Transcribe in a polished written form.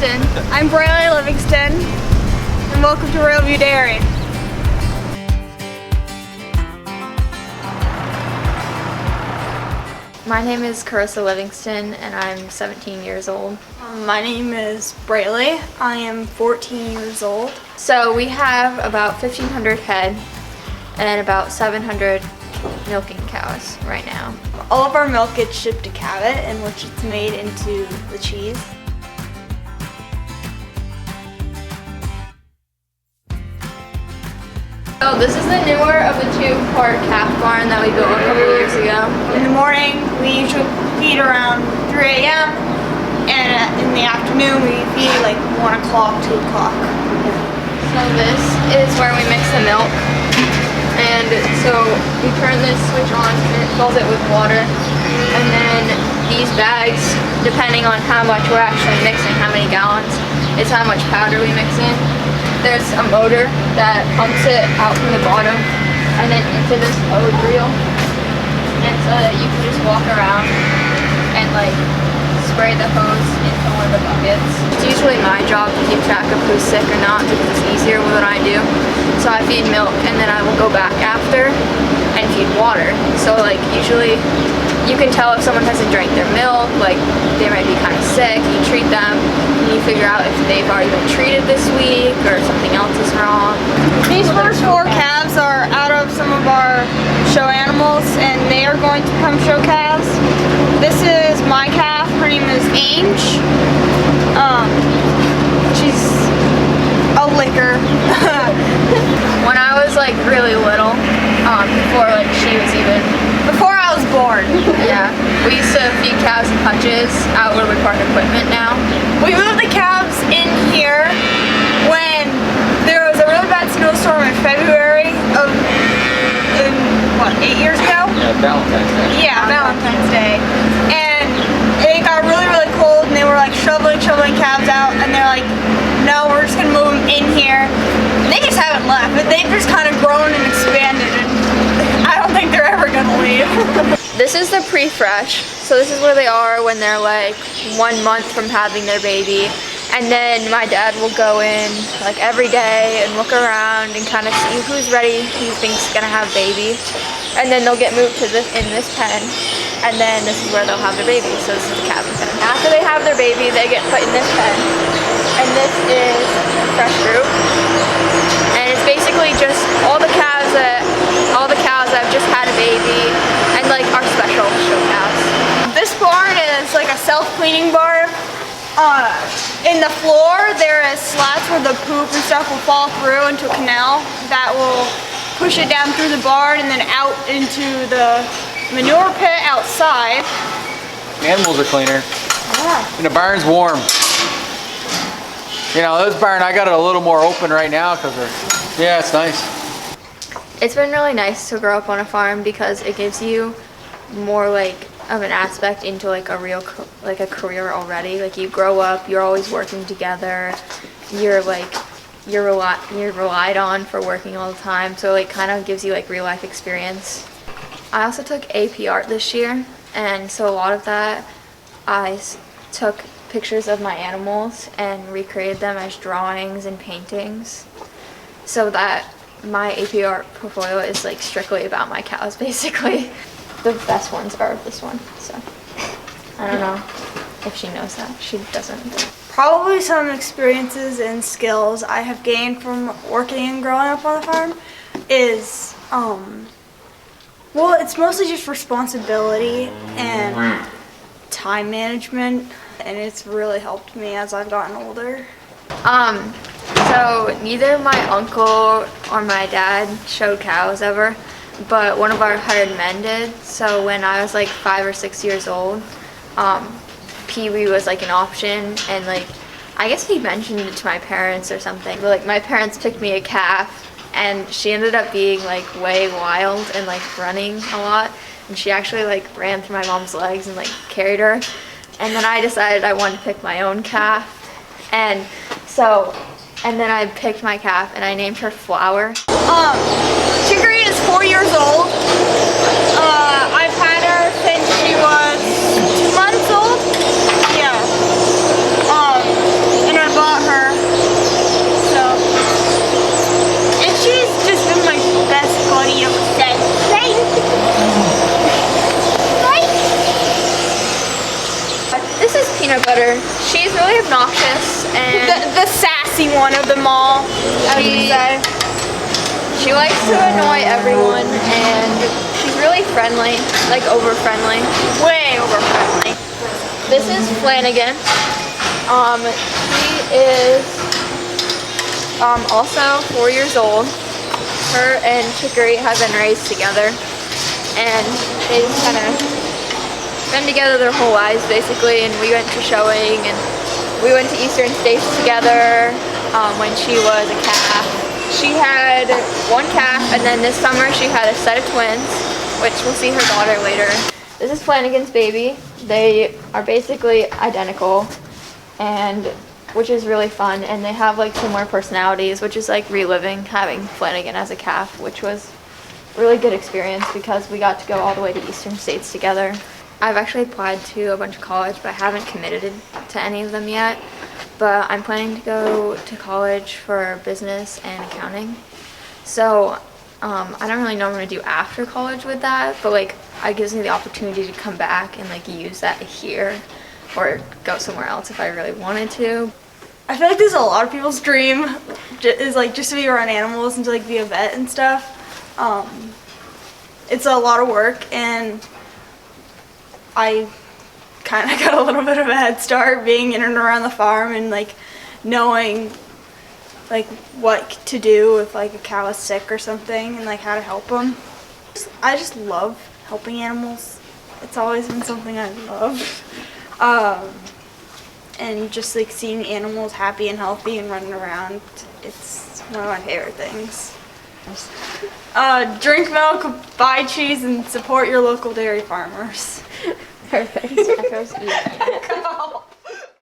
Livingston. I'm Brayley Livingston, and welcome to Railview Dairy. My name is Carissa Livingston, and I'm 17 years old. My name is Brayley. I am 14 years old. So we have about 1,500 head and about 700 milking cows right now. All of our milk gets shipped to Cabot, in which it's made into the cheese. So this is the newer of the two-part calf barn that we built a couple years ago. In the morning, we usually feed around 3 a.m. and in the afternoon, we feed like 1 o'clock, 2 o'clock. So this is where we mix the milk. And so we turn this switch on and it fills it with water. And then these bags, depending on how much we're actually mixing, how many gallons, is how much powder we mix in. There's a motor that pumps it out from the bottom and then into this hose reel. And so that you can just walk around and like spray the hose into one of the buckets. It's usually my job to keep track of who's sick or not because it's easier with what I do. So I feed milk and then I will go back after and feed water. So like usually you can tell if someone hasn't drank their milk, like they might be kind of sick, you treat them and you figure out if they've already been treated this week or something else is wrong. These first 4 calves are out of some of our show animals and they are going to become show calves. This is my calf, her name is Ange. She's a licker. When I was like really little, before like she was even Before I was born. Yeah, we used to feed cows in hutches out where we park equipment now. We moved the calves in here when there was a really bad snowstorm in February of, what, 8 years ago? Yeah, Valentine's Day. Yeah, Valentine's Day. And it got really, really cold and they were like shoveling calves out and they're like, no, we're just gonna move them in here. And they just haven't left, but they've just kind of grown and expanded and I don't think they're ever gonna leave. This is the pre-fresh, so this is where they are when they're like 1 month from having their baby. And then my dad will go in like every day and look around and kind of see who's ready, who thinks is gonna have baby. And then they'll get moved to in this pen, and then this is where they'll have their baby. So this is the calving pen. After they have their baby, they get put in this pen, and this is a fresh group. And it's basically just all the cows that have just had a baby, and like our special show cows. This barn is like a self-cleaning barn. In the floor, there is slats where the poop and stuff will fall through into a canal that will push it down through the barn and then out into the manure pit outside. Animals are cleaner. Yeah. And the barn's warm. You know, this barn, I got it a little more open right now because yeah, it's nice. It's been really nice to grow up on a farm because it gives you more like of an aspect into like a real like a career already. Like you grow up, you're always working together. You're relied on for working all the time. So it kind of gives you like real life experience. I also took AP art this year, and so a lot of that I took pictures of my animals and recreated them as drawings and paintings, so that my AP art portfolio is like strictly about my cows basically. The best ones are this one, so I don't know if she knows that. She doesn't. Probably some experiences and skills I have gained from working and growing up on the farm is, well, it's mostly just responsibility and time management, and it's really helped me as I've gotten older. So neither my uncle or my dad showed cows ever, but one of our hired men did. So when I was like 5 or 6 years old, Pee-wee was like an option, and like I guess he mentioned it to my parents or something, but like my parents picked me a calf and she ended up being like way wild and like running a lot, and she actually like ran through my mom's legs and like carried her. And then I decided I wanted to pick my own calf, and then I picked my calf and I named her Flower. Chicory is 4 years old. I've had her since she was 2 months old. Yeah. And one of them all, I would say. She likes to annoy everyone, and she's really friendly, like over friendly. Way over friendly. This is Flanagan. She is also 4 years old. Her and Chicory have been raised together, and they just kind of been together their whole lives basically. And we went to showing, and we went to Eastern States together when she was a calf. She had one calf, and then this summer she had a set of twins, which we'll see her daughter later. This is Flanagan's baby. They are basically identical, and which is really fun, and they have like similar personalities, which is like reliving having Flanagan as a calf, which was a really good experience because we got to go all the way to Eastern States together. I've actually applied to a bunch of college, but I haven't committed to any of them yet. But I'm planning to go to college for business and accounting. So I don't really know what I'm gonna do after college with that, but like it gives me the opportunity to come back and like use that here or go somewhere else if I really wanted to. I feel like this is a lot of people's dream, is like just to be around animals and to like be a vet and stuff. It's a lot of work, and I kind of got a little bit of a head start being in and around the farm and like knowing like what to do if like a cow is sick or something and like how to help them. I just love helping animals. It's always been something I love. And just like seeing animals happy and healthy and running around, it's one of my favorite things. Drink milk, buy cheese, and support your local dairy farmers. Perfect. That goes easy.